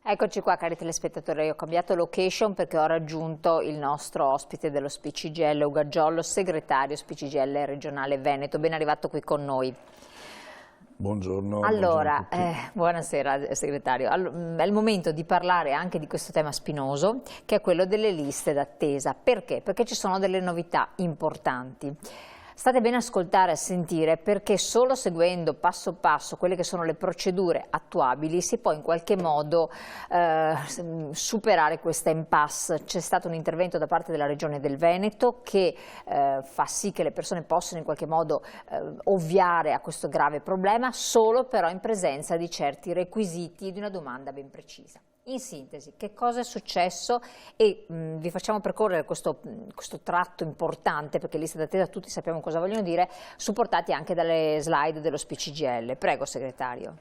Eccoci qua, cari telespettatori, ho cambiato location perché ho raggiunto il nostro ospite dello SPCGL, Ugo Giollo, segretario SPCGL regionale Veneto. Ben arrivato qui con noi. Buongiorno. Allora, buongiorno a tutti. buonasera segretario. È il momento di parlare anche di questo tema spinoso, che è quello delle liste d'attesa. Perché? Perché ci sono delle novità importanti. State bene a ascoltare e a sentire, perché solo seguendo passo passo quelle che sono le procedure attuabili si può in qualche modo superare questa impasse. C'è stato un intervento da parte della Regione del Veneto che fa sì che le persone possano in qualche modo ovviare a questo grave problema, solo però in presenza di certi requisiti e di una domanda ben precisa. In sintesi, che cosa è successo e vi facciamo percorrere questo tratto importante, perché liste d'attesa tutti sappiamo cosa vogliono dire, supportati anche dalle slide dello SPCGL. Prego, segretario.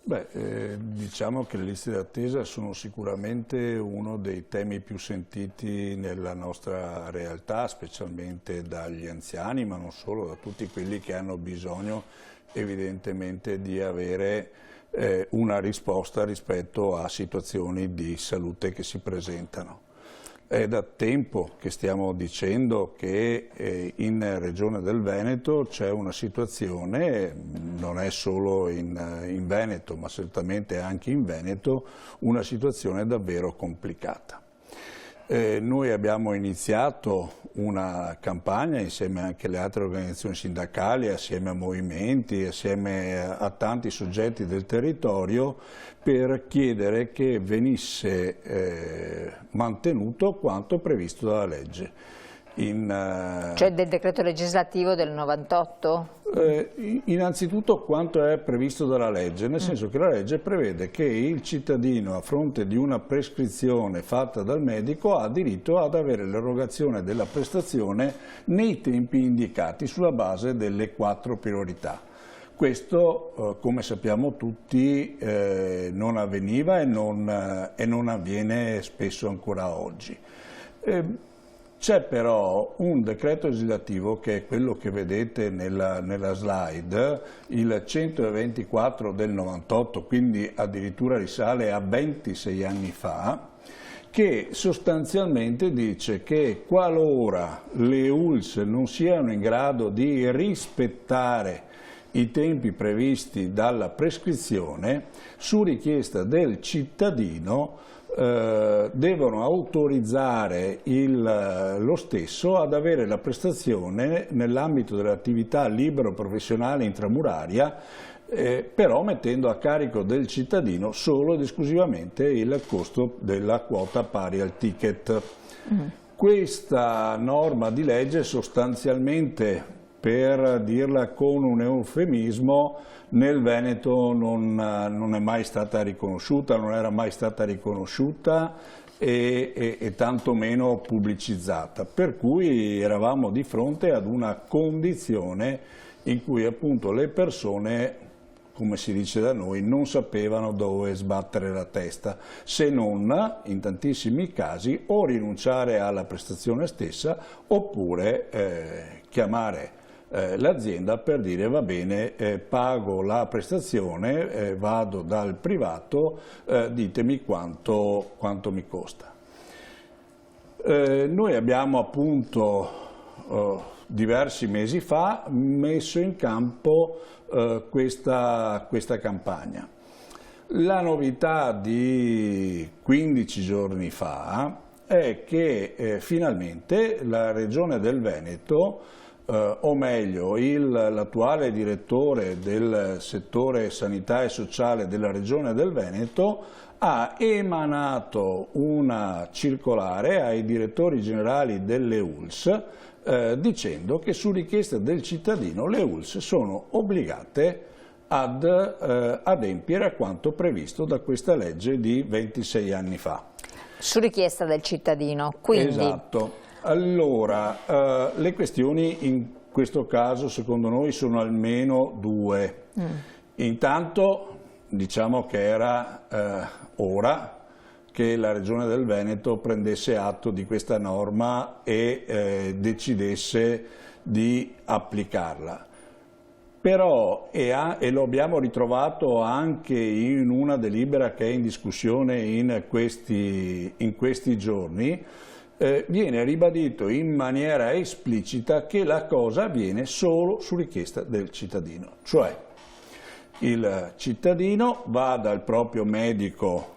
Diciamo che le liste d'attesa sono sicuramente uno dei temi più sentiti nella nostra realtà, specialmente dagli anziani, ma non solo, da tutti quelli che hanno bisogno evidentemente di avere una risposta rispetto a situazioni di salute che si presentano. È da tempo che stiamo dicendo che in Regione del Veneto c'è una situazione, non è solo in Veneto ma certamente anche in Veneto, una situazione davvero complicata. Noi abbiamo iniziato una campagna insieme anche alle altre organizzazioni sindacali, assieme a movimenti, assieme a tanti soggetti del territorio per chiedere che venisse mantenuto quanto previsto dalla legge. Cioè del decreto legislativo del 98? Innanzitutto quanto è previsto dalla legge, nel senso che la legge prevede che il cittadino a fronte di una prescrizione fatta dal medico ha diritto ad avere l'erogazione della prestazione nei tempi indicati sulla base delle 4 priorità. Questo, come sappiamo tutti, non avveniva e non avviene spesso ancora oggi. C'è però un decreto legislativo che è quello che vedete nella slide, il 124 del 98, quindi addirittura risale a 26 anni fa, che sostanzialmente dice che qualora le ULSS non siano in grado di rispettare i tempi previsti dalla prescrizione, su richiesta del cittadino devono autorizzare lo stesso ad avere la prestazione nell'ambito dell'attività libero-professionale intramuraria, però mettendo a carico del cittadino solo ed esclusivamente il costo della quota pari al ticket. Questa norma di legge sostanzialmente, per dirla con un eufemismo, nel Veneto non è mai stata riconosciuta, non era mai stata riconosciuta e tantomeno pubblicizzata, per cui eravamo di fronte ad una condizione in cui appunto le persone, come si dice da noi, non sapevano dove sbattere la testa, se non, in tantissimi casi, o rinunciare alla prestazione stessa oppure chiamare l'azienda per dire va bene, pago la prestazione, vado dal privato, ditemi quanto mi costa. Noi abbiamo appunto diversi mesi fa messo in campo questa campagna. La novità di 15 giorni fa è che finalmente la Regione del Veneto, o meglio l'attuale direttore del settore sanità e sociale della Regione del Veneto ha emanato una circolare ai direttori generali delle ULSS dicendo che su richiesta del cittadino le ULSS sono obbligate ad adempiere a quanto previsto da questa legge di 26 anni fa. Su richiesta del cittadino, quindi... Esatto. Allora, le questioni in questo caso secondo noi sono almeno 2. Intanto diciamo che era ora che la Regione del Veneto prendesse atto di questa norma e decidesse di applicarla. Però, e lo abbiamo ritrovato anche in una delibera che è in discussione in questi giorni, viene ribadito in maniera esplicita che la cosa avviene solo su richiesta del cittadino, cioè il cittadino va dal proprio medico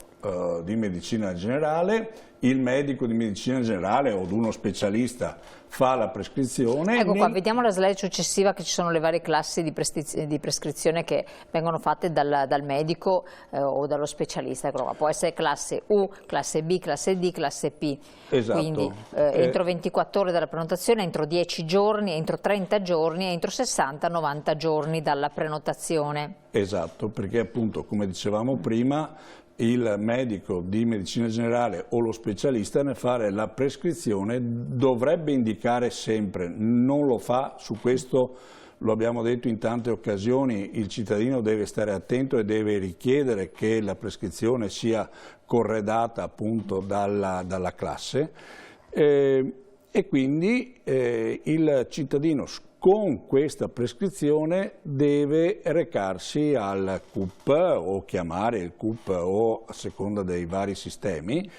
di medicina generale, il medico di medicina generale o di uno specialista fa la prescrizione. Ecco qua, vediamo la slide successiva, che ci sono le varie classi di prescrizione che vengono fatte dal medico o dallo specialista. Ecco qua. Può essere classe U, classe B, classe D, classe P. Esatto. Quindi entro 24 ore dalla prenotazione, entro 10 giorni, entro 30 giorni, entro 60-90 giorni dalla prenotazione. Esatto, perché appunto, come dicevamo prima, il medico di medicina generale o lo specialista nel fare la prescrizione dovrebbe indicare sempre, non lo fa, su questo lo abbiamo detto in tante occasioni, il cittadino deve stare attento e deve richiedere che la prescrizione sia corredata appunto dalla classe e quindi il cittadino con questa prescrizione deve recarsi al CUP o chiamare il CUP o a seconda dei vari sistemi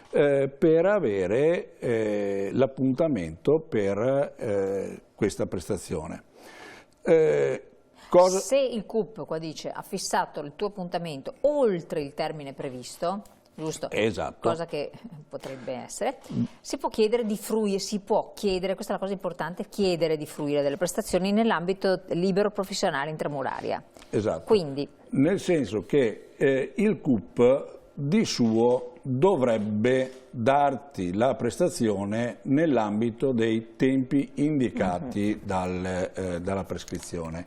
per avere l'appuntamento per questa prestazione. Se il CUP, qua dice, ha fissato il tuo appuntamento oltre il termine previsto, giusto? Esatto. Cosa che potrebbe essere, si può chiedere di fruire, questa è la cosa importante, chiedere di fruire delle prestazioni nell'ambito libero professionale intramuraria. Esatto. Quindi, nel senso che il CUP di suo dovrebbe darti la prestazione nell'ambito dei tempi indicati dalla prescrizione.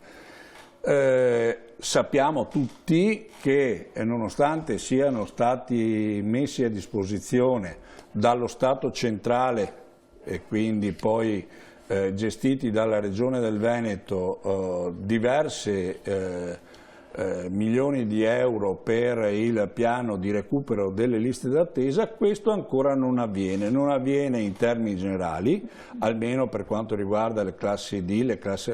Sappiamo tutti che nonostante siano stati messi a disposizione dallo Stato centrale e quindi poi gestiti dalla Regione del Veneto diverse milioni di euro per il piano di recupero delle liste d'attesa, questo ancora non avviene in termini generali, almeno per quanto riguarda le classi D,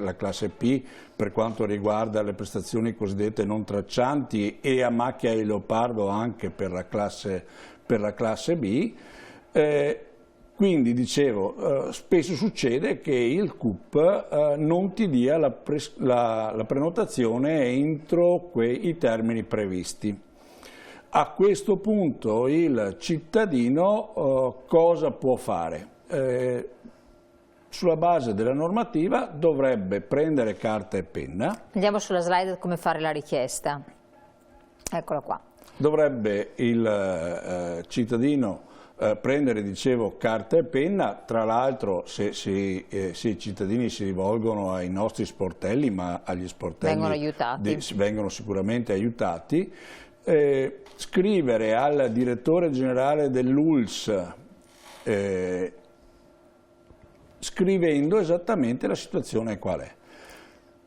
la classe P, per quanto riguarda le prestazioni cosiddette non traccianti e a macchia e leopardo anche per la classe B. Quindi, dicevo, spesso succede che il CUP non ti dia la prenotazione entro i termini previsti. A questo punto il cittadino cosa può fare? Sulla base della normativa dovrebbe prendere carta e penna. Andiamo sulla slide come fare la richiesta. Eccola qua. Dovrebbe il cittadino prendere, dicevo, carta e penna. Tra l'altro se i cittadini si rivolgono ai nostri sportelli, ma agli sportelli vengono sicuramente aiutati, scrivere al direttore generale dell'ULSS scrivendo esattamente la situazione qual è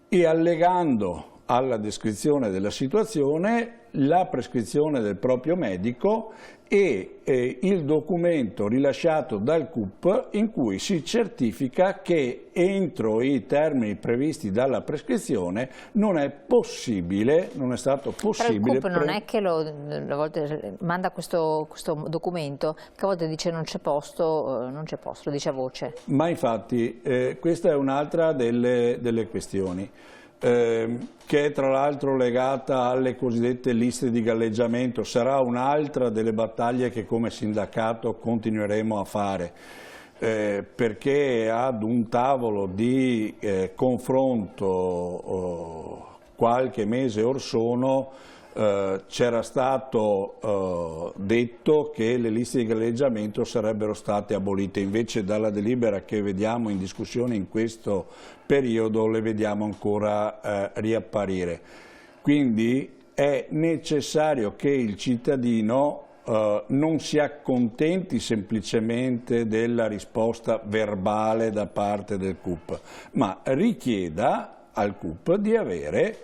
e allegando alla descrizione della situazione la prescrizione del proprio medico e il documento rilasciato dal CUP in cui si certifica che entro i termini previsti dalla prescrizione non è stato possibile. Però il CUP non è che a volte manda questo documento, che a volte dice non c'è posto, lo dice a voce. Ma infatti questa è un'altra delle questioni. Che è tra l'altro legata alle cosiddette liste di galleggiamento, sarà un'altra delle battaglie che come sindacato continueremo a fare, perché ad un tavolo di confronto qualche mese or sono c'era stato detto che le liste di galleggiamento sarebbero state abolite, invece dalla delibera che vediamo in discussione in questo periodo le vediamo ancora riapparire. Quindi è necessario che il cittadino non si accontenti semplicemente della risposta verbale da parte del CUP, ma richieda al CUP di avere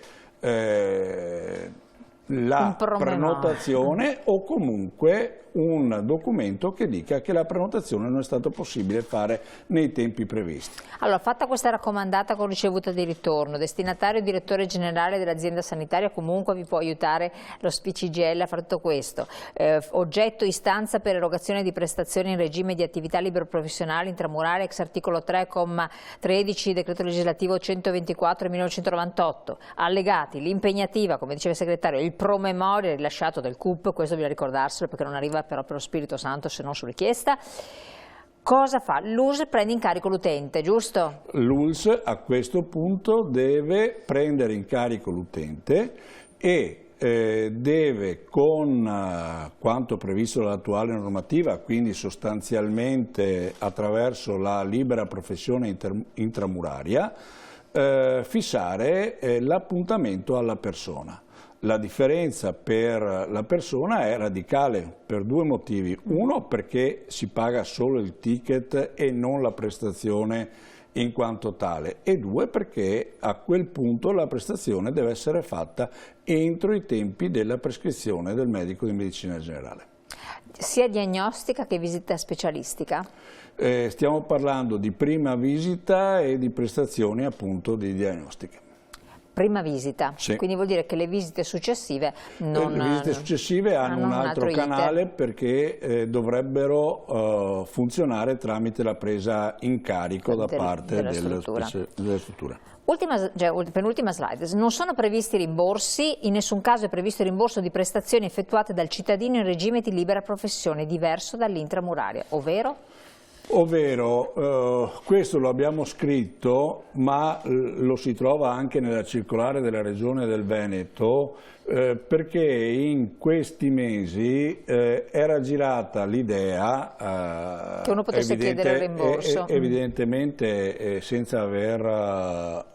la prenotazione o comunque un documento che dica che la prenotazione non è stato possibile fare nei tempi previsti. Allora, fatta questa raccomandata con ricevuta di ritorno, destinatario e direttore generale dell'azienda sanitaria comunque vi può aiutare lo SPCGL a fare tutto questo. Oggetto istanza per erogazione di prestazioni in regime di attività libero professionale intramurale ex articolo 3,13 decreto legislativo 124 1998. Allegati, l'impegnativa, come diceva il segretario, il promemoria rilasciato dal CUP, questo bisogna ricordarselo perché non arriva però per lo Spirito Santo se non su richiesta. Cosa fa? L'ULSS prende in carico l'utente, giusto? L'ULSS a questo punto deve prendere in carico l'utente e deve, con quanto previsto dall'attuale normativa, quindi sostanzialmente attraverso la libera professione intramuraria, fissare l'appuntamento alla persona. La differenza per la persona è radicale per due motivi. Uno, perché si paga solo il ticket e non la prestazione in quanto tale, e due, perché a quel punto la prestazione deve essere fatta entro i tempi della prescrizione del medico di medicina generale. Sia diagnostica che visita specialistica? Stiamo parlando di prima visita e di prestazioni appunto di diagnostica. Prima visita, sì. Quindi vuol dire che le visite successive non le visite successive hanno un altro canale perché dovrebbero funzionare tramite la presa in carico da parte della struttura. Penultima slide, non sono previsti rimborsi, in nessun caso è previsto il rimborso di prestazioni effettuate dal cittadino in regime di libera professione diverso dall'intramuraria, ovvero? Questo lo abbiamo scritto, ma lo si trova anche nella circolare della Regione del Veneto, perché in questi mesi era girata l'idea che uno potesse chiedere il rimborso. Evidentemente senza aver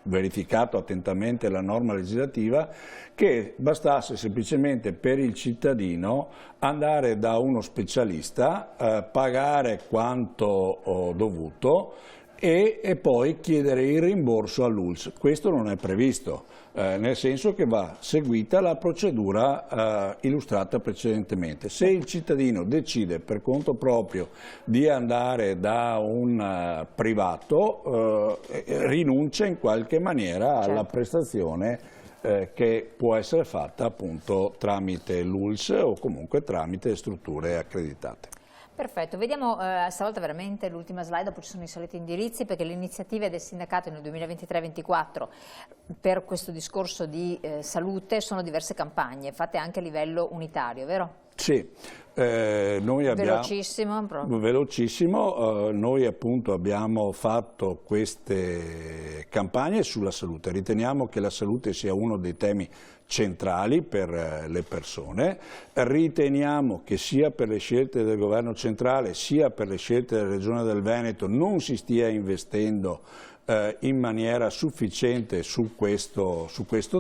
verificato attentamente la norma legislativa, che bastasse semplicemente per il cittadino andare da uno specialista, pagare quanto dovuto e poi chiedere il rimborso all'ULSS. Questo non è previsto, nel senso che va seguita la procedura illustrata precedentemente. Se il cittadino decide per conto proprio di andare da un privato, rinuncia in qualche maniera alla prestazione che può essere fatta appunto tramite l'ULSS o comunque tramite strutture accreditate. Perfetto, vediamo stavolta veramente l'ultima slide, dopo ci sono i soliti indirizzi, perché le iniziative del sindacato nel 2023-24 per questo discorso di salute sono diverse campagne, fatte anche a livello unitario, vero? Sì, noi abbiamo, velocissimo, noi appunto abbiamo fatto queste campagne sulla salute, riteniamo che la salute sia uno dei temi centrali per le persone, riteniamo che sia per le scelte del governo centrale sia per le scelte della Regione del Veneto non si stia investendo in maniera sufficiente su questo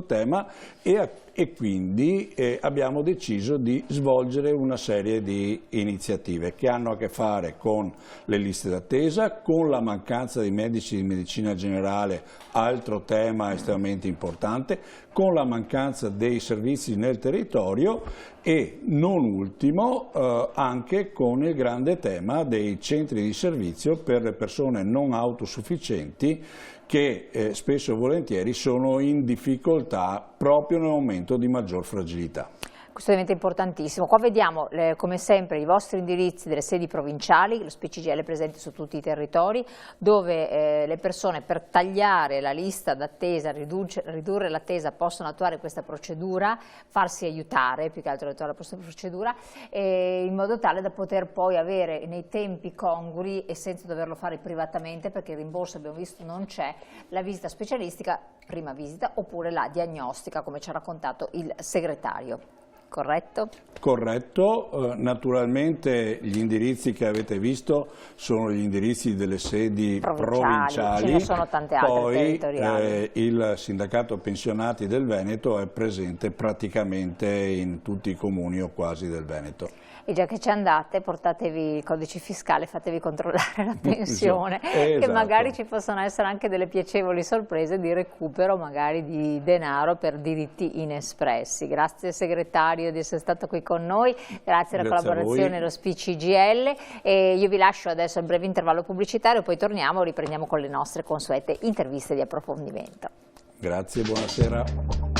tema e quindi abbiamo deciso di svolgere una serie di iniziative che hanno a che fare con le liste d'attesa, con la mancanza di medici di medicina generale, altro tema estremamente importante, con la mancanza dei servizi nel territorio e non ultimo anche con il grande tema dei centri di servizio per le persone non autosufficienti che spesso e volentieri sono in difficoltà proprio nel momento di maggior fragilità. Questo diventa importantissimo. Qua vediamo come sempre i vostri indirizzi delle sedi provinciali, lo SPCGL è presente su tutti i territori, dove le persone per tagliare la lista d'attesa, ridurre l'attesa, possono attuare questa procedura, farsi aiutare, più che altro attuare questa procedura, in modo tale da poter poi avere nei tempi congrui e senza doverlo fare privatamente, perché il rimborso abbiamo visto non c'è, la visita specialistica, prima visita, oppure la diagnostica, come ci ha raccontato il segretario. Corretto? Corretto, naturalmente gli indirizzi che avete visto sono gli indirizzi delle sedi provinciali. Ce ne sono tante altre poi, territoriali. Il sindacato pensionati del Veneto è presente praticamente in tutti i comuni o quasi del Veneto. E già che ci andate, portatevi il codice fiscale, fatevi controllare la pensione, esatto. Che magari ci possono essere anche delle piacevoli sorprese di recupero magari di denaro per diritti inespressi. Grazie segretario. Dario di essere stato qui con noi, grazie alla Grazie collaborazione dello CGIL, e io vi lascio adesso al breve intervallo pubblicitario, poi riprendiamo con le nostre consuete interviste di approfondimento. Grazie, buonasera.